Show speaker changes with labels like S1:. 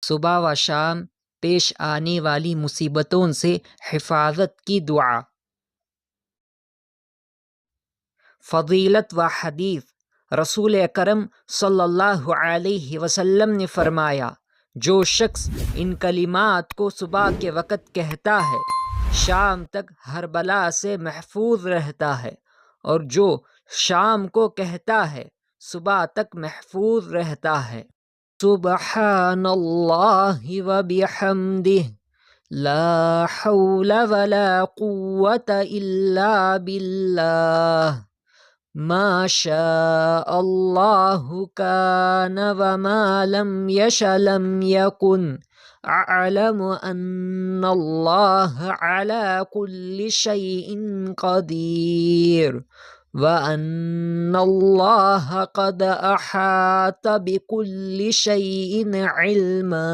S1: صبح و شام پیش آنے والی مصیبتوں سے حفاظت کی دعا۔ فضیلت و حدیث۔ رسول اکرم صلی اللہ علیہ وسلم نے فرمایا، جو شخص ان کلمات کو صبح کے وقت کہتا ہے شام تک ہر بلا سے محفوظ رہتا ہے، اور جو شام کو کہتا ہے صبح تک محفوظ رہتا ہے۔ سبحان اللہ و بحمدہ، لا حول ولا قوة الا باللہ، ما شاء اللہ کان وما لم یش لم یکن، اعلم ان اللہ علی کل شیء قدیر، وَأَنَّ اللَّهَ قَدْ أَحَاطَ بِكُلِّ شَيْءٍ عِلْمًا۔